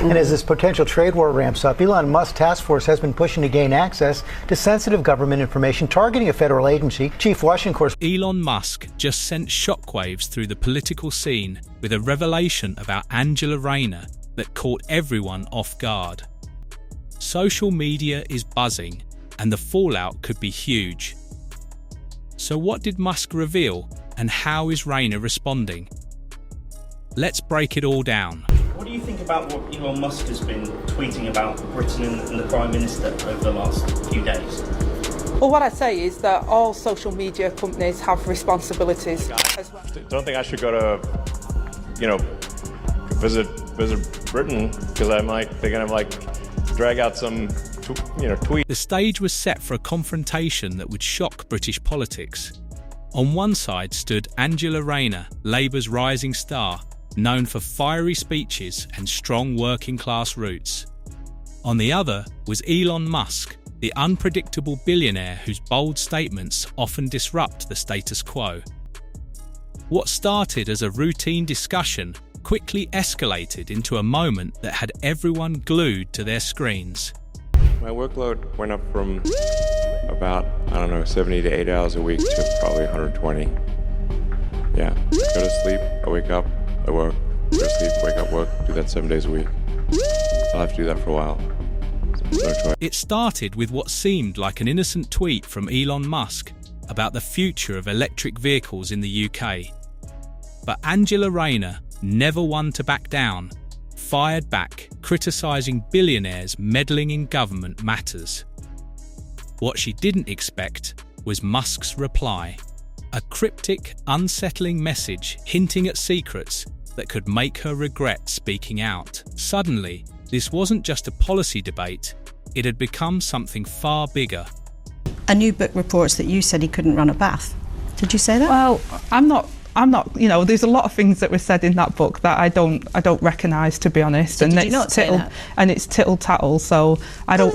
And as this potential trade war ramps up, Elon Musk's task force has been pushing to gain access to sensitive government information targeting a federal agency. Chief Washington correspondent Elon Musk just sent shockwaves through the political scene with a revelation about Angela Rayner that caught everyone off guard. Social media is buzzing, and the fallout could be huge. So what did Musk reveal, and how is Rayner responding? Let's break it all down. What do you think about what Elon Musk has been tweeting about Britain and the Prime Minister over the last few days? Well, what I say is that all social media companies have responsibilities as well. Don't think I should go to, visit Britain because they're gonna drag out some, tweet. The stage was set for a confrontation that would shock British politics. On one side stood Angela Rayner, Labour's rising star, known for fiery speeches and strong working-class roots. On the other was Elon Musk, the unpredictable billionaire whose bold statements often disrupt the status quo. What started as a routine discussion quickly escalated into a moment that had everyone glued to their screens. My workload went up from about, 70 to 80 hours a week to probably 120. Yeah, go to sleep, I wake up, I work, go to sleep, wake up, work, do that 7 days a week. I'll have to do that for a while. No choice. It started with what seemed like an innocent tweet from Elon Musk about the future of electric vehicles in the UK. But Angela Rayner, never one to back down, fired back, criticising billionaires meddling in government matters. What she didn't expect was Musk's reply. A cryptic, unsettling message hinting at secrets that could make her regret speaking out. Suddenly, this wasn't just a policy debate, it had become something far bigger. A new book reports that you said he couldn't run a bath. Did you say that? Well, I'm not, there's a lot of things that were said in that book that I don't recognise, to be honest. So and did you not say that? And it's tittle tattle, so I don't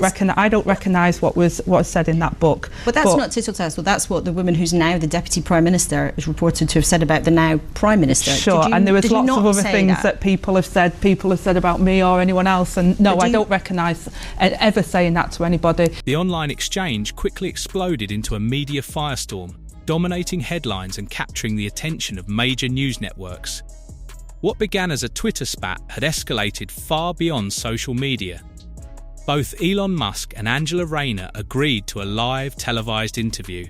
recognise what was said in that book. But that's not tittle tattle. That's what the woman who's now the Deputy Prime Minister is reported to have said about the now Prime Minister. Sure, and there was lots of other things that people have said about me or anyone else, and no, I don't recognise ever saying that to anybody. The online exchange quickly exploded into a media firestorm, dominating headlines and capturing the attention of major news networks. What began as a Twitter spat had escalated far beyond social media. Both Elon Musk and Angela Rayner agreed to a live televised interview.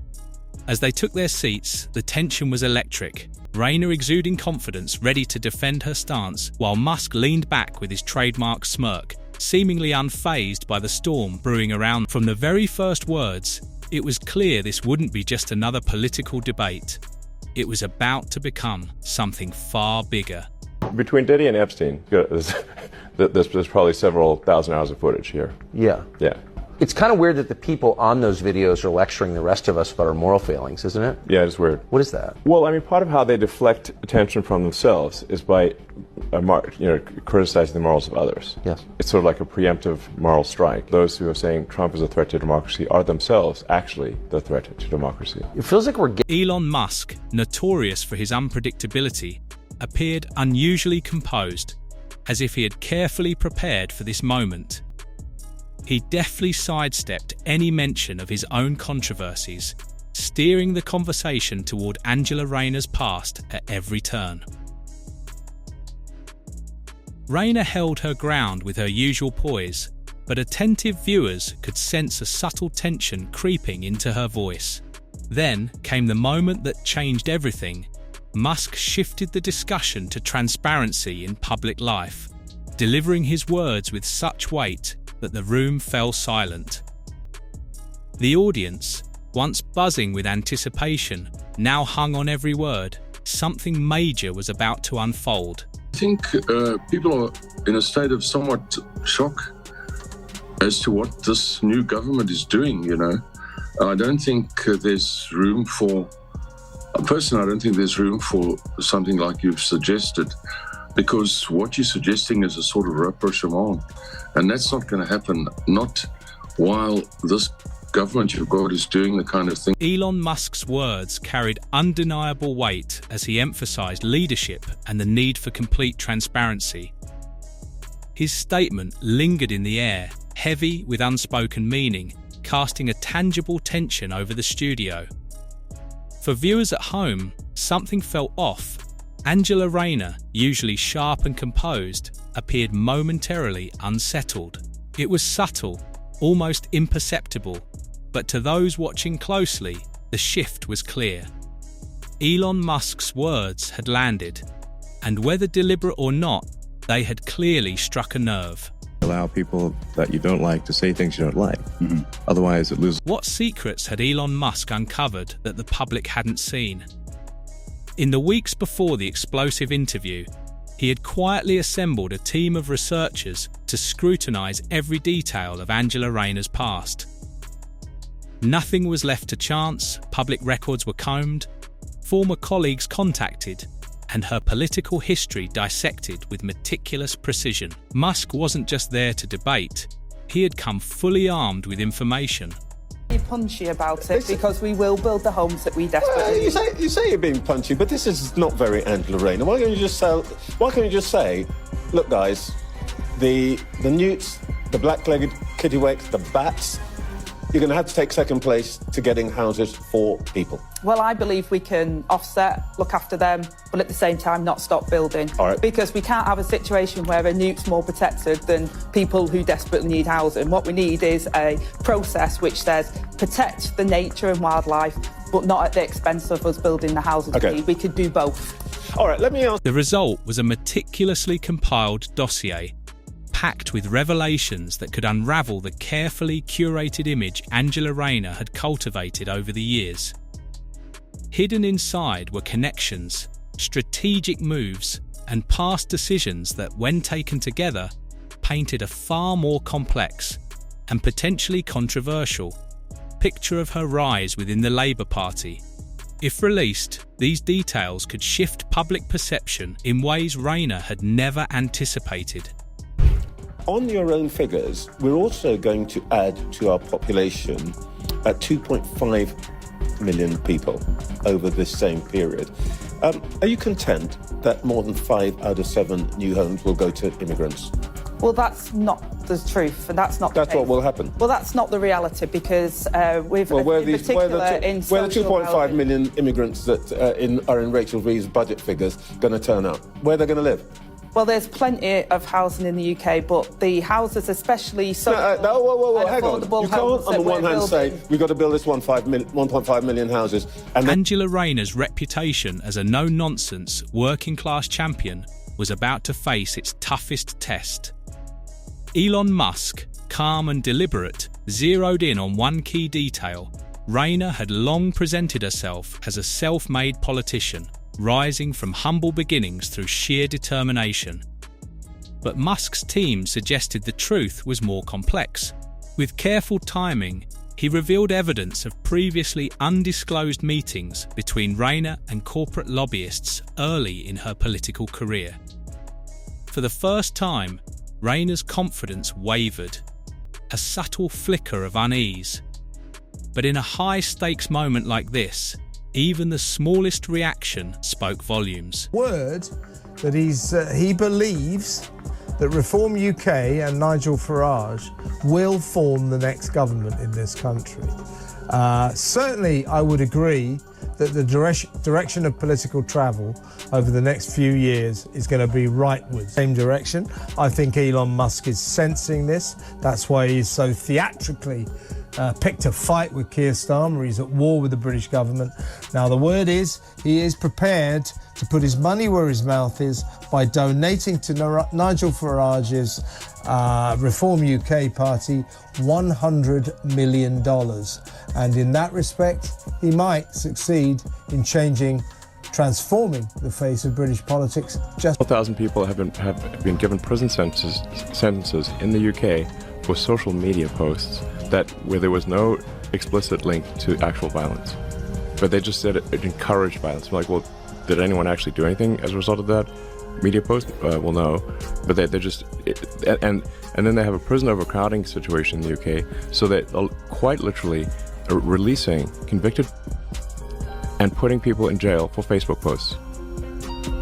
As they took their seats, the tension was electric. Rayner exuding confidence, ready to defend her stance, while Musk leaned back with his trademark smirk, seemingly unfazed by the storm brewing around. From the very first words, it was clear this wouldn't be just another political debate. It was about to become something far bigger. Between Diddy and Epstein, there's probably several thousand hours of footage here. Yeah. Yeah. It's kind of weird that the people on those videos are lecturing the rest of us about our moral failings, isn't it? Yeah, it's weird. What is that? Well, part of how they deflect attention from themselves is by criticizing the morals of others. Yes. It's sort of like a preemptive moral strike. Those who are saying Trump is a threat to democracy are themselves actually the threat to democracy. It feels like we're Elon Musk, notorious for his unpredictability, appeared unusually composed, as if he had carefully prepared for this moment. He deftly sidestepped any mention of his own controversies, steering the conversation toward Angela Rayner's past at every turn. Rayner held her ground with her usual poise, but attentive viewers could sense a subtle tension creeping into her voice. Then came the moment that changed everything. Musk shifted the discussion to transparency in public life, delivering his words with such weight that the room fell silent. The audience, once buzzing with anticipation, now hung on every word. Something major was about to unfold. I think people are in a state of somewhat shock as to what this new government is doing, I don't think there's room for, personally, I don't think there's room for something like you've suggested, because what you're suggesting is a sort of rapprochement, and that's not going to happen, not while this government you've got is doing the kind of thing. Elon Musk's words carried undeniable weight as he emphasized leadership and the need for complete transparency. His statement lingered in the air, heavy with unspoken meaning, casting a tangible tension over the studio. For viewers at home, something felt off. Angela Rayner, usually sharp and composed, appeared momentarily unsettled. It was subtle, almost imperceptible, but to those watching closely, the shift was clear. Elon Musk's words had landed, and whether deliberate or not, they had clearly struck a nerve. Allow people that you don't like to say things you don't like. Otherwise, it loses. What secrets had Elon Musk uncovered that the public hadn't seen? In the weeks before the explosive interview, he had quietly assembled a team of researchers to scrutinize every detail of Angela Rayner's past. Nothing was left to chance, public records were combed, former colleagues contacted, and her political history dissected with meticulous precision. Musk wasn't just there to debate, he had come fully armed with information. Be punchy about it, because we will build the homes that we desperately need. You say you're being punchy, but this is not very Angela Rayner. Why can't you just say, look guys, the newts, the black-legged kittiwakes, the bats, you're going to have to take second place to getting houses for people. Well, I believe we can offset, look after them, but at the same time not stop building. All right. Because we can't have a situation where a nuke's more protected than people who desperately need housing. What we need is a process which says protect the nature and wildlife, but not at the expense of us building the houses we need. We could do both. All right, let me ask. The result was a meticulously compiled dossier, packed with revelations that could unravel the carefully curated image Angela Rayner had cultivated over the years. Hidden inside were connections, strategic moves, and past decisions that, when taken together, painted a far more complex and potentially controversial picture of her rise within the Labour Party. If released, these details could shift public perception in ways Rayner had never anticipated. On your own figures, we're also going to add to our population at 2.5 million people over this same period. Are you content that more than 5 out of 7 new homes will go to immigrants? Well, that's not the truth, and that's not the case. What will happen. Well, that's not the reality, because where the 2.5 million immigrants that are in Rachel Reeves' budget figures going to turn up? Where they're going to live? Well, there's plenty of housing in the UK, but the houses, especially hang on. You can't, on the one hand, say we've got to build this 1.5 million houses. And Angela Rayner's reputation as a no-nonsense, working-class champion was about to face its toughest test. Elon Musk, calm and deliberate, zeroed in on one key detail. Rayner had long presented herself as a self-made politician, rising from humble beginnings through sheer determination. But Musk's team suggested the truth was more complex. With careful timing, he revealed evidence of previously undisclosed meetings between Rayner and corporate lobbyists early in her political career. For the first time, Rayner's confidence wavered, a subtle flicker of unease. But in a high-stakes moment like this, even the smallest reaction spoke volumes. Word that he believes that Reform UK and Nigel Farage will form the next government in this country. Certainly, I would agree that the direction of political travel over the next few years is going to be rightward. Same direction. I think Elon Musk is sensing this. That's why he's so theatrically picked a fight with Keir Starmer. He's at war with the British government. Now, the word is he is prepared to put his money where his mouth is by donating to Nigel Farage's Reform UK party $100 million. And in that respect, he might succeed in transforming the face of British politics. 1,000 people have been given prison sentences in the UK for social media posts where there was no explicit link to actual violence, but they just said it encouraged violence. I'm like, well, did anyone actually do anything as a result of that media post? Well, no, but they're just and then they have a prison overcrowding situation in the UK, so they're quite literally releasing convicted and putting people in jail for Facebook posts.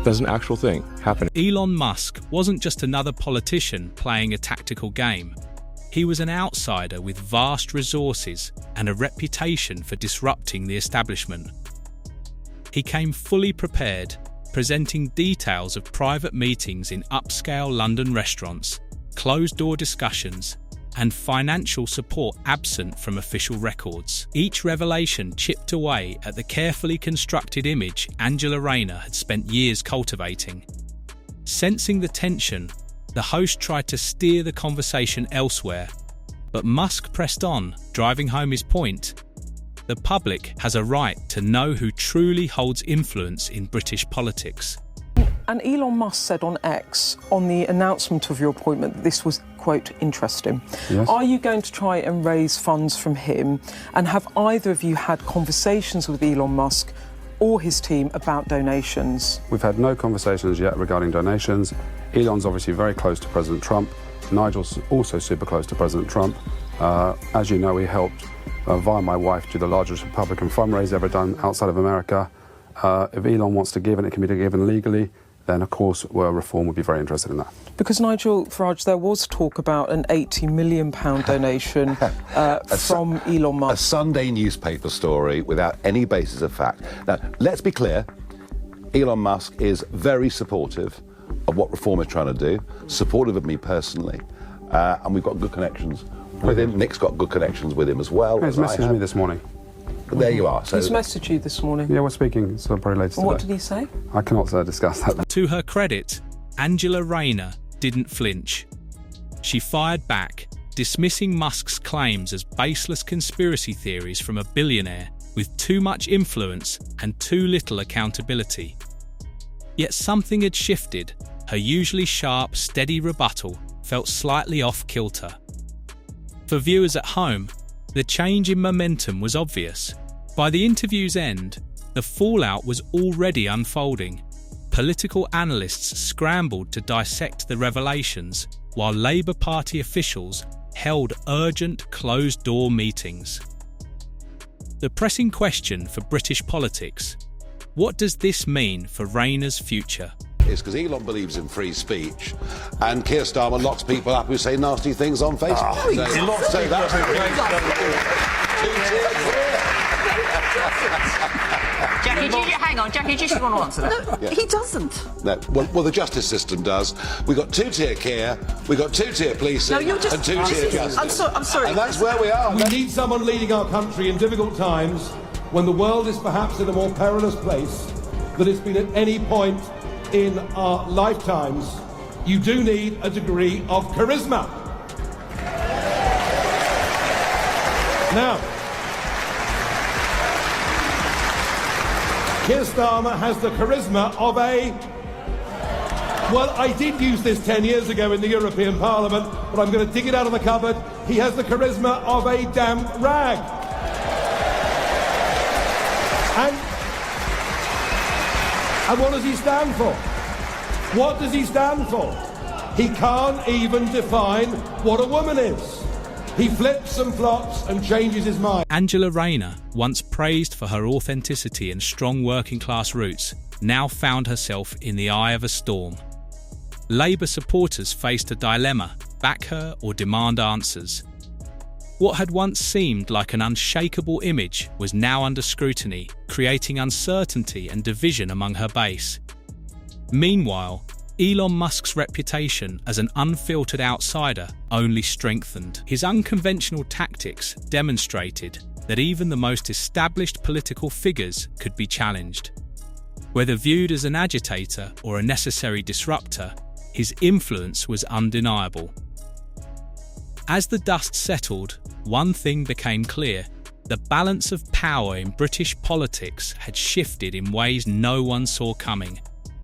There's an actual thing happening. Elon Musk wasn't just another politician playing a tactical game. He was an outsider with vast resources and a reputation for disrupting the establishment. He came fully prepared, presenting details of private meetings in upscale London restaurants, closed-door discussions, and financial support absent from official records. Each revelation chipped away at the carefully constructed image Angela Rayner had spent years cultivating. Sensing the tension, the host tried to steer the conversation elsewhere, but Musk pressed on, driving home his point. The public has a right to know who truly holds influence in British politics. And Elon Musk said on X, on the announcement of your appointment, that this was, quote, interesting. Yes. Are you going to try and raise funds from him? And have either of you had conversations with Elon Musk or his team about donations? We've had no conversations yet regarding donations. Elon's obviously very close to President Trump. Nigel's also super close to President Trump. As you know, he helped, via my wife, do the largest Republican fundraiser ever done outside of America. If Elon wants to give and it can be given legally, then of course Reform would be very interested in that. Because Nigel Farage, there was talk about an £80 million donation from Elon Musk. A Sunday newspaper story without any basis of fact. Now, let's be clear, Elon Musk is very supportive of what Reform is trying to do, supportive of me personally, and we've got good connections with him. Nick's got good connections with him as well. He's messaged me this morning. But there you are. So He's messaged you this morning? Yeah, we're speaking, so probably later today. And what did he say? I cannot discuss that. To her credit, Angela Rayner didn't flinch. She fired back, dismissing Musk's claims as baseless conspiracy theories from a billionaire with too much influence and too little accountability. Yet something had shifted. Her usually sharp, steady rebuttal felt slightly off-kilter. For viewers at home, the change in momentum was obvious. By the interview's end, the fallout was already unfolding. Political analysts scrambled to dissect the revelations, while Labour Party officials held urgent closed-door meetings. The pressing question for British politics: what does this mean for Rayner's future? It's because Elon believes in free speech, and Keir Starmer locks people up who say nasty things on Facebook. Jackie, do you want to answer that? No, he doesn't. No, well, the justice system does. We've got two-tier care, we've got two-tier policing, and two-tier justice. I'm sorry. And that's where we are. We need someone leading our country in difficult times, when the world is perhaps in a more perilous place than it's been at any point in our lifetimes. You do need a degree of charisma. Now, Keir Starmer has the charisma of a... Well, I did use this 10 years ago in the European Parliament, but I'm going to dig it out of the cupboard. He has the charisma of a damp rag. And what does he stand for? What does he stand for? He can't even define what a woman is. He flips and flops and changes his mind. Angela Rayner, once praised for her authenticity and strong working-class roots, now found herself in the eye of a storm. Labour supporters faced a dilemma: back her or demand answers. What had once seemed like an unshakable image was now under scrutiny, creating uncertainty and division among her base. Meanwhile, Elon Musk's reputation as an unfiltered outsider only strengthened. His unconventional tactics demonstrated that even the most established political figures could be challenged. Whether viewed as an agitator or a necessary disruptor, his influence was undeniable. As the dust settled, one thing became clear: the balance of power in British politics had shifted in ways no one saw coming.